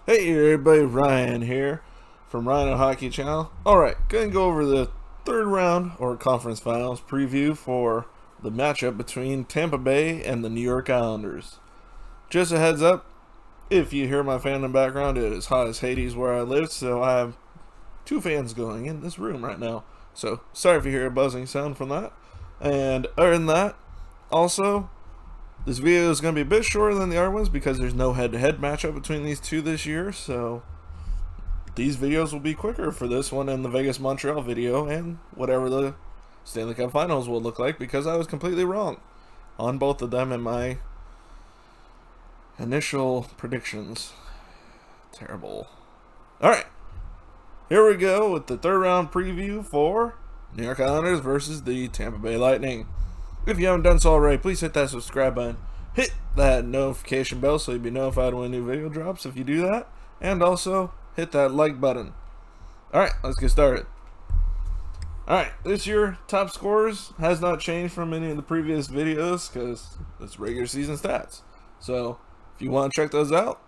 Hey everybody, Ryan here from Rhino Hockey Channel. Alright, gonna go over the third round or conference finals preview for the matchup between Tampa Bay and the New York Islanders. Just a heads up, if you hear my fan in the background, it is hot as Hades where I live, so I have two fans going in this room right now. So sorry if you hear a buzzing sound from that. And other than that, also, this video is going to be a bit shorter than the other ones because there's no head-to-head matchup between these two this year, so these videos will be quicker for this one and the Vegas-Montreal video and whatever the Stanley Cup Finals will look like, because I was completely wrong on both of them in my initial predictions. Terrible. Alright, here we go with the third round preview for New York Islanders versus the Tampa Bay Lightning. If you haven't done so already, please hit that subscribe button. Hit that notification bell so you'll be notified when a new video drops if you do that. And also, hit that like button. Alright, let's get started. Alright, this year, top scorers has not changed from any of the previous videos because it's regular season stats. So, if you want to check those out,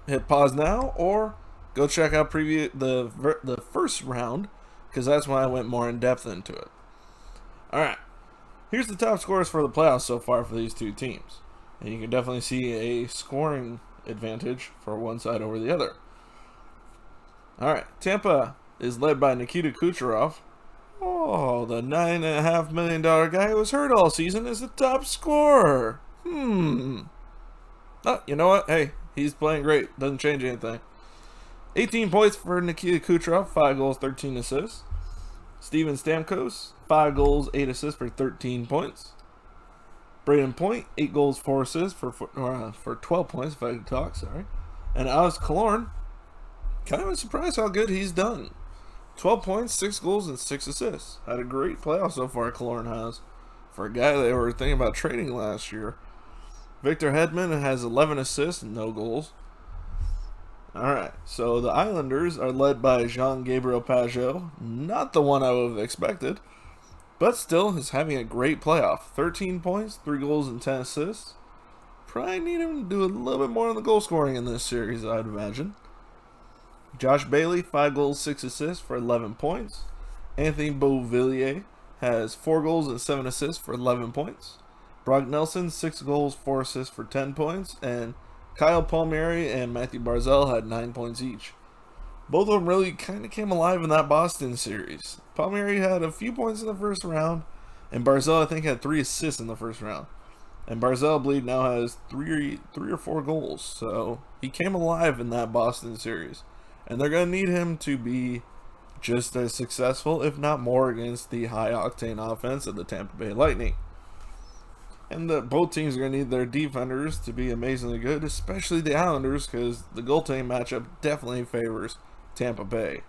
hit pause now or go check out the first round because that's when I went more in depth into it. Alright. Here's the top scorers for the playoffs so far for these two teams. And you can definitely see a scoring advantage for one side over the other. Alright, Tampa is led by Nikita Kucherov. Oh, the $9.5 million guy who was hurt all season is the top scorer. Oh, you know what? Hey, he's playing great. Doesn't change anything. 18 points for Nikita Kucherov, 5 goals, 13 assists. Steven Stamkos, 5 goals, 8 assists for 13 points. Braden Point, 8 goals, 4 assists for 12 points, if I could talk, sorry. And Alex Killorn, kind of surprised how good he's done. 12 points, 6 goals, and 6 assists. Had a great playoff so far, Killorn has, for a guy they were thinking about trading last year. Victor Hedman has 11 assists and no goals. Alright, so the Islanders are led by Jean-Gabriel Pageau. Not the one I would have expected, but still is having a great playoff. 13 points, 3 goals, and 10 assists. Probably need him to do a little bit more on the goal scoring in this series, I'd imagine. Josh Bailey, 5 goals, 6 assists for 11 points. Anthony Beauvillier has 4 goals and 7 assists for 11 points. Brock Nelson, 6 goals, 4 assists for 10 points. And Kyle Palmieri and Matthew Barzal had 9 points each. Both of them really kind of came alive in that Boston series. Palmieri had a few points in the first round, and Barzal, I think, had 3 assists in the first round. And Barzal, I believe, now has three or 4 goals. So he came alive in that Boston series. And they're going to need him to be just as successful, if not more, against the high-octane offense of the Tampa Bay Lightning. And both teams are going to need their defenders to be amazingly good, especially the Islanders, because the goaltending matchup definitely favors Tampa Bay.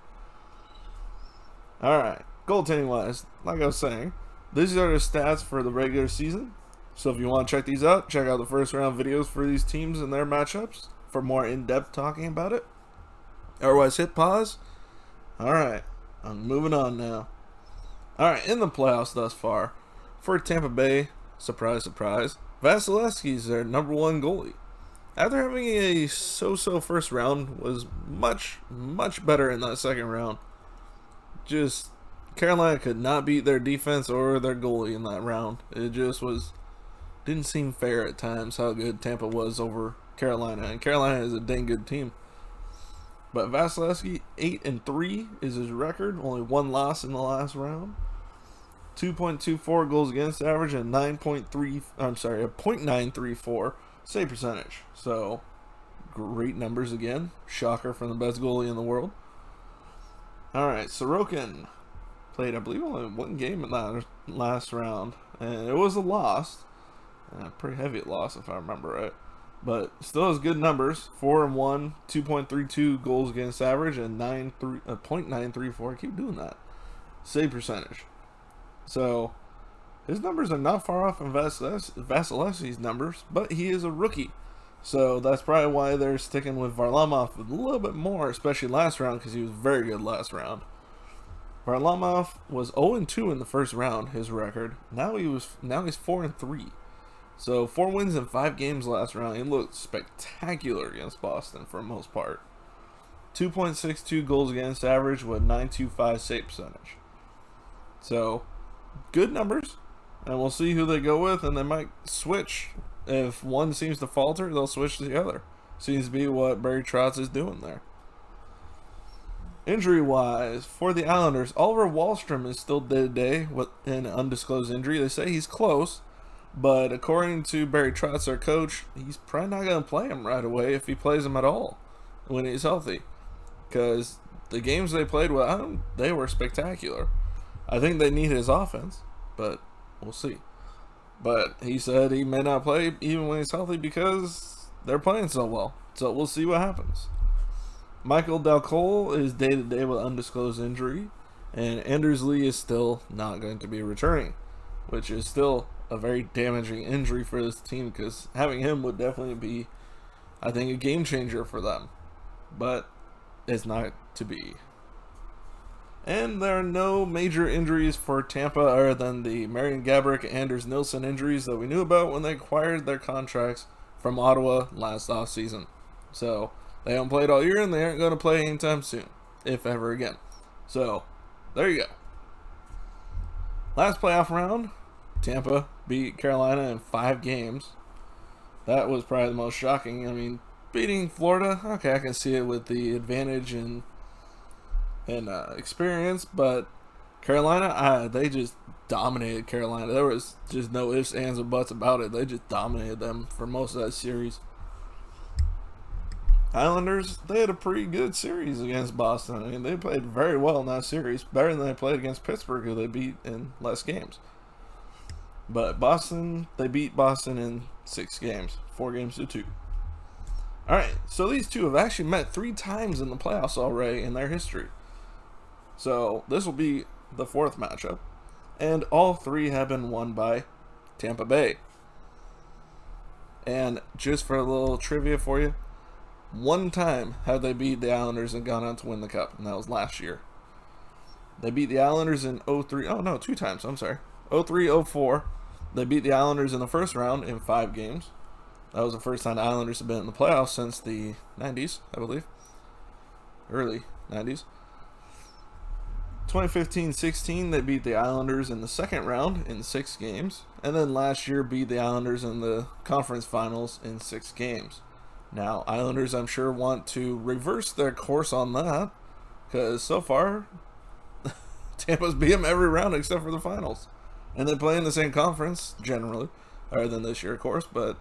Alright, goaltending-wise, like I was saying, these are the stats for the regular season. So if you want to check these out, check out the first round videos for these teams and their matchups for more in-depth talking about it. Otherwise, hit pause. Alright, I'm moving on now. Alright, in the playoffs thus far, for Tampa Bay, surprise, surprise, Vasilevsky's their number 1 goalie. After having a so-so first round, was much, much better in that second round. Just, Carolina could not beat their defense or their goalie in that round. It just didn't seem fair at times how good Tampa was over Carolina. And Carolina is a dang good team. But Vasilevsky, 8-3 is his record. Only 1 loss in the last round. 2.24 goals against average and a .934 save percentage. So, great numbers again. Shocker from the best goalie in the world. Alright, Sorokin played, I believe, only 1 game in that last round. And it was a loss. A pretty heavy loss, if I remember right. But still has good numbers. 4-1, 2.32 goals against average, and .934. I keep doing that. Save percentage. So, his numbers are not far off from Vasilevsky's numbers, but he is a rookie. So, that's probably why they're sticking with Varlamov a little bit more, especially last round, because he was very good last round. Varlamov was 0-2 in the first round, his record. Now he's 4-3. So 4 wins in 5 games last round. He looked spectacular against Boston for the most part. 2.62 goals against average with 925 save percentage. So, good numbers. And we'll see who they go with, and they might switch. If one seems to falter, they'll switch to the other. Seems to be what Barry Trotz is doing there. Injury-wise, for the Islanders, Oliver Wahlstrom is still day-to-day with an undisclosed injury. They say he's close, but according to Barry Trotz, their coach, he's probably not going to play him right away if he plays him at all when he's healthy. Because the games they played with him, they were spectacular. I think they need his offense, but we'll see. But he said he may not play even when he's healthy because they're playing so well. So we'll see what happens. Michael Dalcole is day-to-day with undisclosed injury, and Anders Lee is still not going to be returning, which is still a very damaging injury for this team because having him would definitely be, I think, a game changer for them. But it's not to be. And there are no major injuries for Tampa other than the Marian Gaborik and Anders Nilsson injuries that we knew about when they acquired their contracts from Ottawa last offseason. So they haven't played all year and they aren't going to play anytime soon, if ever again. So there you go. Last playoff round, Tampa beat Carolina in 5 games. That was probably the most shocking. I mean, beating Florida, okay, I can see it with the advantage and experience, but Carolina, they just dominated Carolina. There was just no ifs, ands, or buts about it. They just dominated them for most of that series. Islanders, they had a pretty good series against Boston. I mean, they played very well in that series, better than they played against Pittsburgh, who they beat in less games. But Boston, they beat Boston in 6 games, 4 games to 2. Alright, so these two have actually met 3 times in the playoffs already in their history. So this will be the 4th matchup. And all 3 have been won by Tampa Bay. And just for a little trivia for you, 1 time have they beat the Islanders and gone on to win the Cup, and that was last year. They beat the Islanders in 03. Oh no, 2 times, I'm sorry. 03-04. They beat the Islanders in the first round in 5 games. That was the first time the Islanders have been in the playoffs since the 90s, I believe. Early 90s. 2015-16, they beat the Islanders in the second round in 6 games. And then last year beat the Islanders in the conference finals in 6 games. Now, Islanders, I'm sure, want to reverse their course on that. Because so far, Tampa's beat them every round except for the finals. And they play in the same conference, generally. Other than this year, of course, but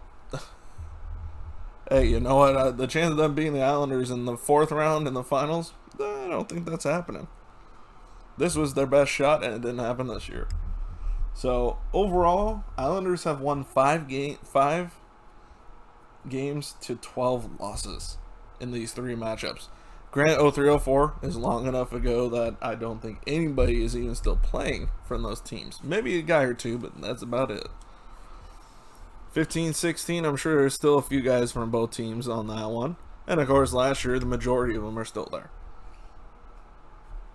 hey, you know what? The chance of them beating the Islanders in the 4th round in the finals, I don't think that's happening. This was their best shot, and it didn't happen this year. So, overall, Islanders have won 5 games to 12 losses in these 3 matchups. Granted, 03-04 is long enough ago that I don't think anybody is even still playing from those teams. Maybe a guy or two, but that's about it. 15-16, I'm sure there's still a few guys from both teams on that one. And of course, last year, the majority of them are still there.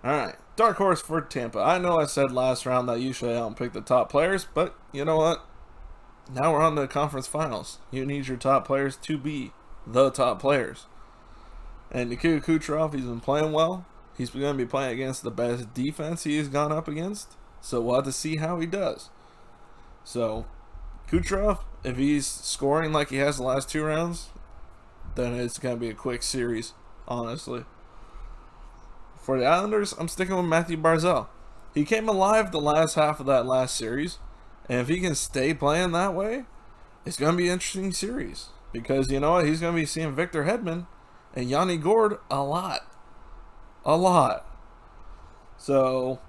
Alright, dark horse for Tampa. I know I said last round that usually I don't pick the top players, but you know what? Now we're on to the conference finals. You need your top players to be the top players. And Nikita Kucherov, he's been playing well. He's going to be playing against the best defense he has gone up against. So we'll have to see how he does. So, Kucherov, if he's scoring like he has the last 2 rounds, then it's going to be a quick series, honestly. For the Islanders, I'm sticking with Matthew Barzal. He came alive the last half of that last series, and if he can stay playing that way, it's going to be an interesting series. Because you know what? He's going to be seeing Victor Hedman and Yanni Gourde a lot. A lot. So,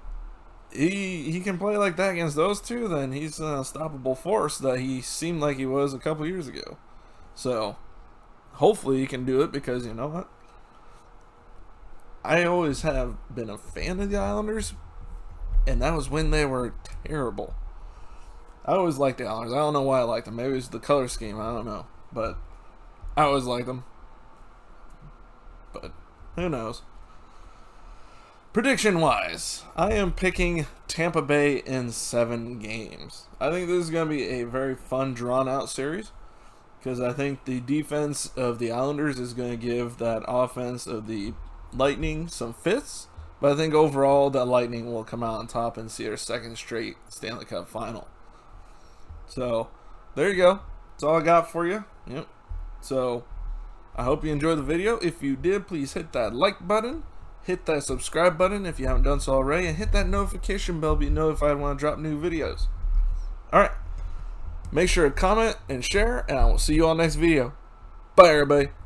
he can play like that against those two, then he's an unstoppable force that he seemed like he was a couple years ago. So, hopefully he can do it because, you know what? I always have been a fan of the Islanders, and that was when they were terrible. I always liked the Islanders. I don't know why I liked them. Maybe it was the color scheme. I don't know. But I always liked them. But who knows? Prediction-wise, I am picking Tampa Bay in 7 games. I think this is going to be a very fun, drawn-out series. Because I think the defense of the Islanders is going to give that offense of the Lightning some fits, but I think overall the Lightning will come out on top and see their second straight Stanley Cup final. So there you go. That's all I got for you. Yep. So I hope you enjoyed the video. If you did, please hit that like button, hit that subscribe button if you haven't done so already, and hit that notification bell to be notified when I drop new videos. Alright, make sure to comment and share, and I will see you all next video. Bye everybody.